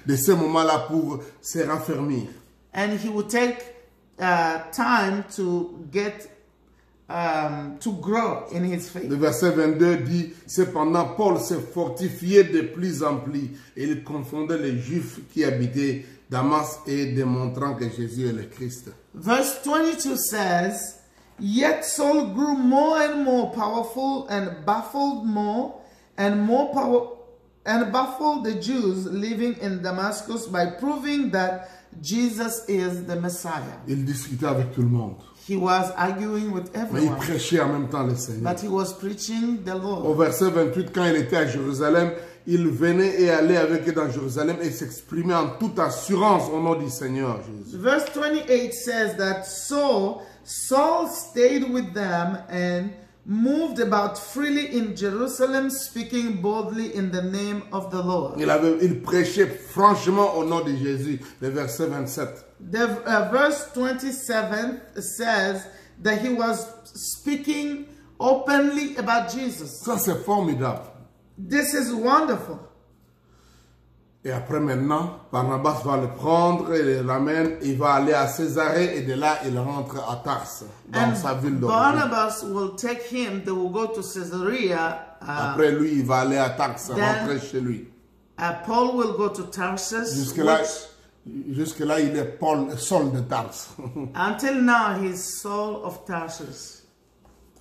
de ces moments-là pour se raffermir. And he would take time to get to grow in his faith. Le verset 22 dit, cependant Paul s'est fortifié de plus en plus et il confondait les Juifs qui habitaient Damas et démontrant que Jésus est le Christ. Verse 22 says, yet Saul grew more and more powerful and baffled the Jews living in Damascus by proving that Jesus is the Messiah. Il discutait avec tout le monde. He was arguing with Mais il everyone, prêchait en même temps le Seigneur. but he was preaching the Au Lord. verset 28, quand il était à Jérusalem, il venait et allait avec eux dans Jérusalem et s'exprimait en toute assurance au nom du Seigneur Jésus. Verse 28 says that Saul stayed with them and moved about freely in Jerusalem, speaking boldly in the name of the Lord. Il prêchait franchement au nom de Jésus. Le verset 27. Verse 27 says that he was speaking openly about Jesus. Ça, c'est formidable. This is wonderful. Et après maintenant, Barnabas va le prendre et le ramène. Il va aller à Césarée et de là, il rentre à Tarse, dans sa ville d'origine. Barnabas will take him, they will go to Caesarea. Après lui, il va aller à Tarse, rentrer chez lui. Paul will go to Tarsus. Jusque-là, il est Saul de Tarse. Until now, he's Saul of Tarsus.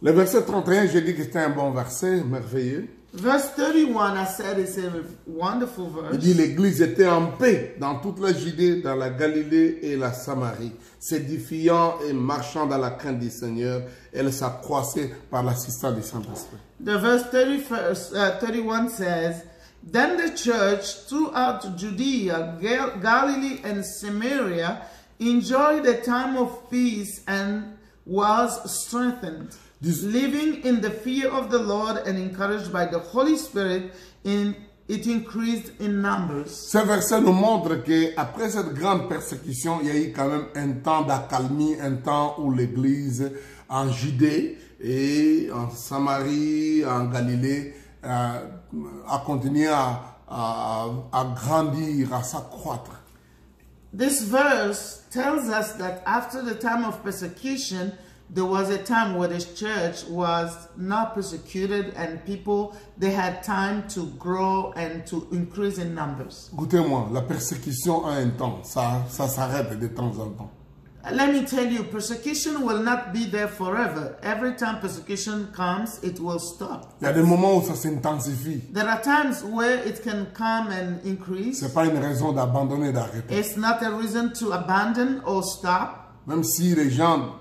Le verset 31, j'ai dit que c'était un bon verset, merveilleux. Verse 31, I said, is a wonderful Il verse. dit, l'église était en paix dans toute la Judée, dans la Galilée et la Samarie, s'édifiant et marchant dans la crainte du Seigneur. Elle s'accroissait par l'assistance du Saint-Esprit. The verse 31 says, then the church throughout Judea, Galilee, and Samaria enjoyed a time of peace and was strengthened, living in the fear of the Lord and encouraged by the Holy Spirit. It increased in numbers. Ce verset nous montre qu'après cette grande persécution, il y a eu quand même un temps d'accalmie, un temps où l'église en Judée et en Samarie, en Galilée, a continué à grandir, à s'accroître. This verse tells us that after the time of persecution, there was a time where the church was not persecuted and people, they had time to grow and to increase in numbers. Écoutez-moi, la persécution a un temps, ça s'arrête de temps en temps. Let me tell you, persecution will not be there forever. Every time persecution comes, it will stop. Il y a des moments où ça s'intensifie. There are times where it can come and increase. Ce n'est pas une raison d'abandonner, d'arrêter. It's not a reason to abandon or stop. Même si les gens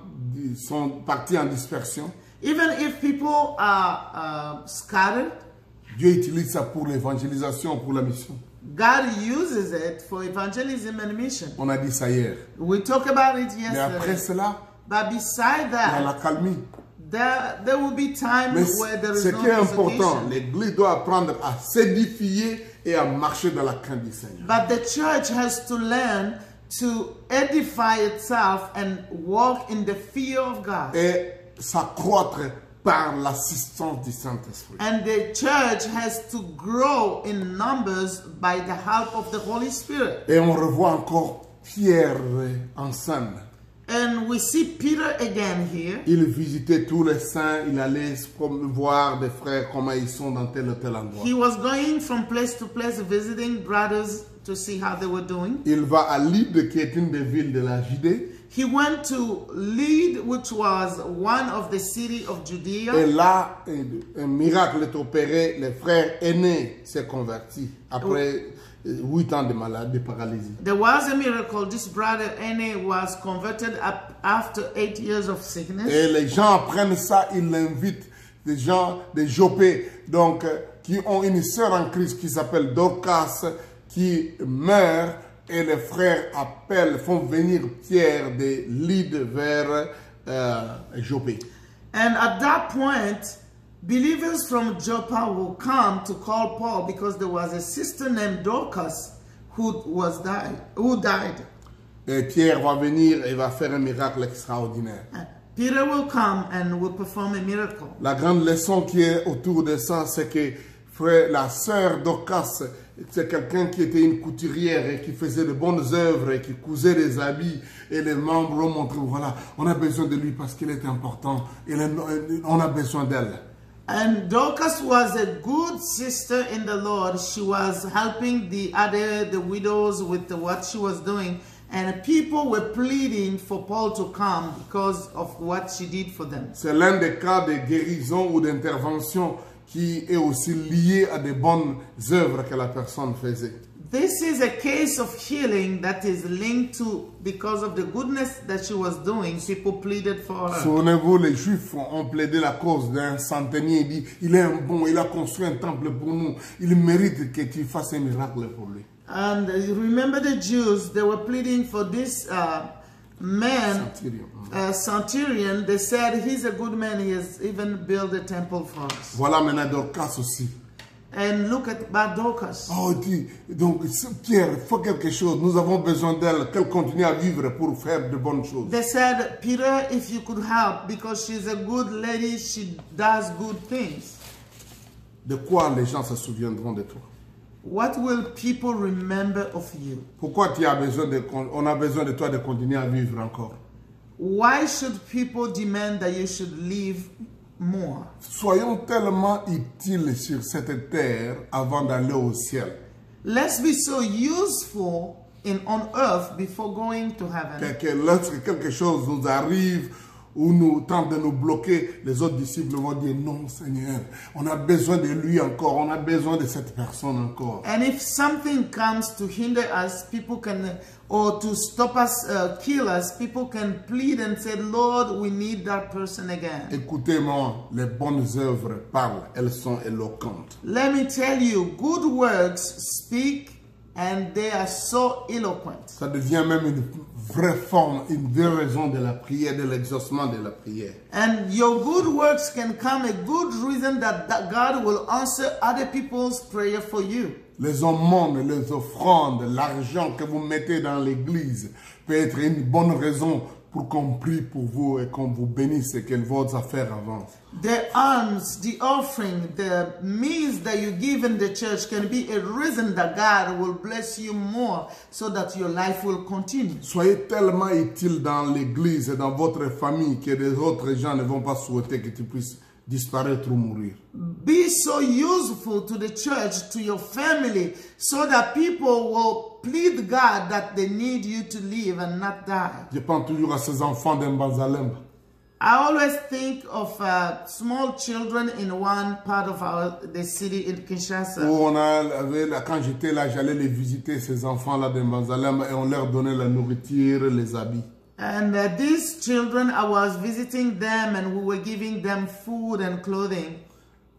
sont partis en dispersion, Even if people are scattered, Dieu utilise ça pour l'évangélisation, pour la mission. God uses it for evangelism and mission. On a dit ça hier. We talked about it Mais après yesterday. cela, But beside il y a that, la calmie. there will be times Mais where there is ce no qui est important, persecution. l'Église doit apprendre à s'édifier et à marcher dans la crainte du Seigneur. But the church has to learn to edify itself and walk in the fear of God. Et s'accroître par l'assistance du Saint-Esprit. And the church has to grow in numbers by the help of the Holy Spirit. Et on revoit encore Pierre en scène. And we see Peter again here. Il visitait tous les saints, il allait voir des frères comment ils sont dans tel ou tel endroit. He was going from place to place visiting brothers to see how they were doing. Il va à Lydde, qui est une des villes de la Judée. He went to Lydda, which was one of the city of Judea. Et là, un miracle est opéré. Le frère aîné s'est converti après 8 ans de maladie, de paralysie. There was a miracle. This brother Ene was converted after 8 years of sickness. Et les gens apprennent ça, ils l'invitent. Des gens de Jopé, donc, qui ont une sœur en Christ qui s'appelle Dorcas, qui meurt. Et les frères font venir Pierre de Lydde vers Jopé. And at that point, believers from Joppa will come to call Paul because there was a sister named Dorcas who died. Et Pierre va venir et va faire un miracle extraordinaire. Peter will come and will perform a miracle. La grande leçon qui est autour de ça, c'est que Frère, la sœur Dorcas, c'est quelqu'un qui était une couturière et qui faisait de bonnes œuvres et qui cousait des habits. Et les membres ont montré, voilà, on a besoin de lui parce qu'il est important. On a besoin d'elle. And Dorcas was a good sister in the Lord. She was helping the widows with what she was doing. And people were pleading for Paul to come because of what she did for them. C'est l'un des cas de guérison ou d'intervention qui est aussi lié à des bonnes œuvres que la personne faisait. This is a case of healing that is linked to, because of the goodness that she was doing, people pleaded for her. Souvenez-vous, les Juifs ont plaidé la cause d'un centenier. Il dit, il est un bon, il a construit un temple pour nous. Il mérite que tu fasses un miracle pour lui. And remember the Jews, they were pleading for this man, centurion. They said, he's a good man, he has even built a temple for us. Voilà maintenant Dorcas aussi. And look at Dorcas. Oh, donc Pierre, faut quelque chose. Nous avons besoin d'elle, qu'elle continue à vivre pour faire de bonnes choses. They said, Peter, if you could help, because she's a good lady, she does good things. De quoi les gens se souviendront de toi? What will people remember of you? Pourquoi on a besoin de toi de continuer à vivre encore? Why should people demand that you should live more? Soyons tellement utiles sur cette terre avant d'aller au ciel. Let's be so useful on earth before going to heaven. Lorsque quelque chose nous arrive ou nous tente de nous bloquer, les autres disciples vont dire non Seigneur, on a besoin de lui encore, on a besoin de cette personne encore. And if something comes to hinder us, people can, or to stop us, kill us, people can plead and say, Lord, we need that person again. Écoutez-moi, les bonnes œuvres parlent, elles sont éloquentes. Let me tell you, good works speak and they are so eloquent. Ça devient même une vraie forme, une vraie raison de la prière, de l'exaucement de la prière. And your good works can come a good reason that God will answer other people's prayer for you. Les aumônes, les offrandes, l'argent que vous mettez dans l'église peut être une bonne raison pour qu'on prie pour vous et qu'on vous bénisse et que vos affaires avancent. The alms, the offering, the means that you give in the church can be a reason that God will bless you more so that your life will continue. Soyez tellement utile dans l'église et dans votre famille que les autres gens ne vont pas souhaiter que tu puisses disparaître ou mourir. Be so useful to the church, to your family, so that people will plead God that they need you to live and not die. Je pense toujours à ces enfants d'Mbazalem. I always think of small children in one part of the city in Kinshasa. Quand j'étais là, j'allais les visiter, ces enfants-là d'Mbazalem, et on leur donnait la nourriture, les habits. And these children, I was visiting them and we were giving them food and clothing.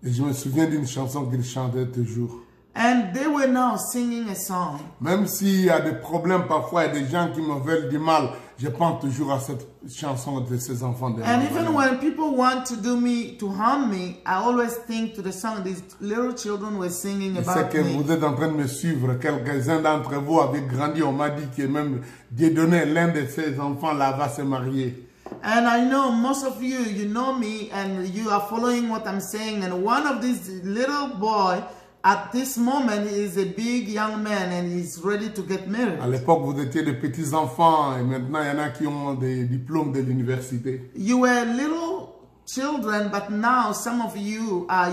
Et je me souviens d'une chanson qu'ils chantaient toujours. And they were now singing a song. Même s'il y a des problèmes parfois, il y a des gens qui me veulent du mal, je pense toujours à cette chanson de ces enfants de And even when people want to harm me, I always think to the song these little children were singing about me. C'est que vous êtes en train de me suivre. Quelques-uns d'entre vous avaient grandi. On m'a dit que même Dieudonné, l'un de ces enfants-là, va se marier. And I know most of you, you know me, and you are following what I'm saying. And one of these little boy, at this moment, he is a big young man and he's ready to get married. À l'époque, vous étiez des petits enfants et maintenant, il y en a qui ont des diplômes de l'université. You were little children, but now some of you are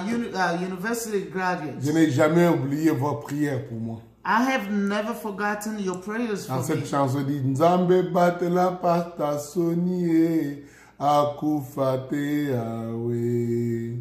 university graduates. Je n'ai jamais oublié vos prières pour moi. I have never forgotten your prayers for me. Dans cette chanson dit Nzambe batela pasta sonie akufate awe.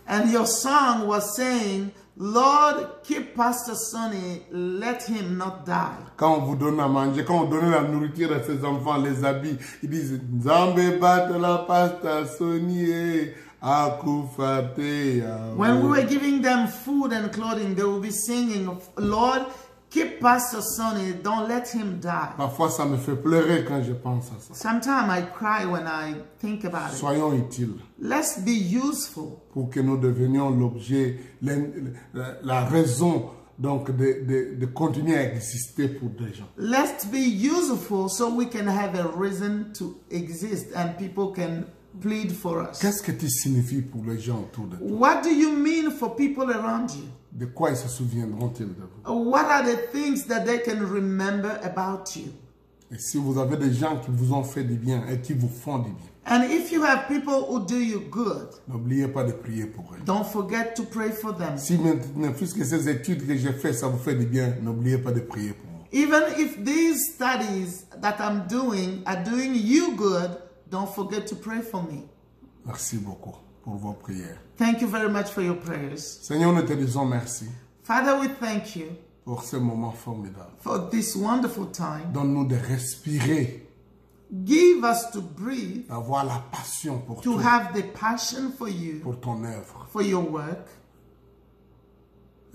And your song was saying, Lord, keep Pastor Sonny, let him not die. Quand on vous donne à manger, quand on donne la nourriture à ses enfants, les habits, ils disent Nzambe batela pasta sonie akufate awe. When we were giving them food and clothing, they will be singing, Lord, keep Pastor Sonny, don't let him die. Parfois, ça me fait pleurer quand je pense à ça. Sometimes I cry when I think about it. Soyons utiles. Let's be useful. Pour que nous devenions l'objet, la raison donc de continuer à exister pour des gens. Let's be useful so we can have a reason to exist and people can plead for us. Qu'est-ce que tu signifies pour les gens autour de toi? What do you mean for people around you? De quoi ils se souviendront-ils de vous? What are the things that they can remember about you? Et si vous avez des gens qui vous ont fait du bien et qui vous font du bien, And if you have people who do you good, n'oubliez pas de prier pour eux. don't forget to pray for them. Si maintenant, puisque ces études que j'ai faites, ça vous fait du bien, n'oubliez pas de prier pour moi. Even if these studies that I'm doing are doing you good, don't forget to pray for me. Merci beaucoup pour vos prières. Thank you very much for your prayers. Seigneur, nous te disons merci Father, we thank you pour ce moment formidable. for this wonderful time. Donne-nous de respirer, Give us to breathe, d'avoir la passion pour to toi, have the passion for you, pour ton œuvre. for your work.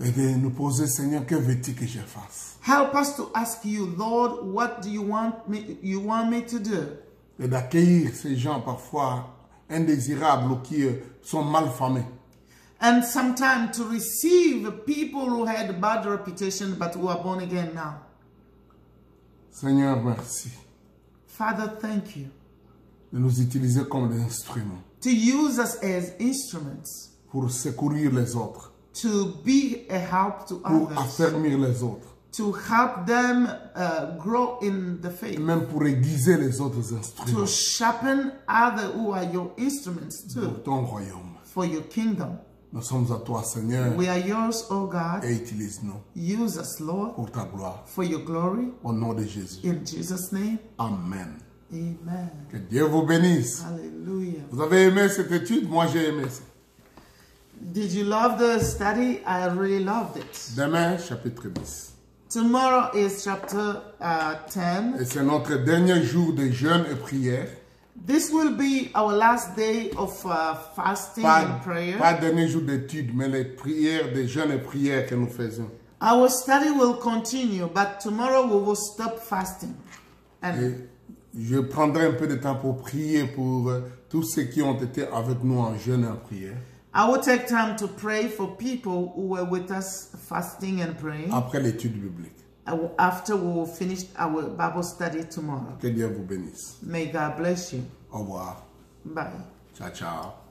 Et de nous poser, Seigneur, que veux-tu que je fasse? Help us to ask you, Lord, what do you want me to do? Et d'accueillir ces gens parfois indésirables ou qui sont mal famés. And sometimes to receive people who had a bad reputation but who are born again now. Seigneur, merci Father, thank you de nous utiliser comme des instruments to use us as instruments pour secourir les autres, to be a help to pour others, affermir les autres, to help them grow in the faith, et même pour aiguiser les autres to instruments sharpen other who are your instruments pour too, ton royaume. for your kingdom. Nous sommes à toi, Seigneur, We are yours, O God. et utilise-nous Use us, Lord, pour ta gloire. for your glory. Au nom de Jésus. In Jesus' name, Amen. amen. Que Dieu vous bénisse. Hallelujah. Vous avez aimé cette étude? Moi, j'ai aimé ça. Did you love the study? I really loved it. Demain, chapitre 10. Tomorrow is chapter 10. Et c'est notre dernier jour de jeûne et prière. This will be our last day of fasting and prayer. Pas dernier jour d'étude, mais les prières, des jeûnes et prières que nous faisons. Our study will continue, but tomorrow we will stop fasting. And Et je prendrai un peu de temps pour prier pour tous ceux qui ont été avec nous en jeûne et en prière. I will take time to pray for people who were with us fasting and praying. Après l'étude biblique. After we will finish our Bible study tomorrow. Que Dieu vous bénisse. May God bless you. Au revoir. Bye. Ciao, ciao.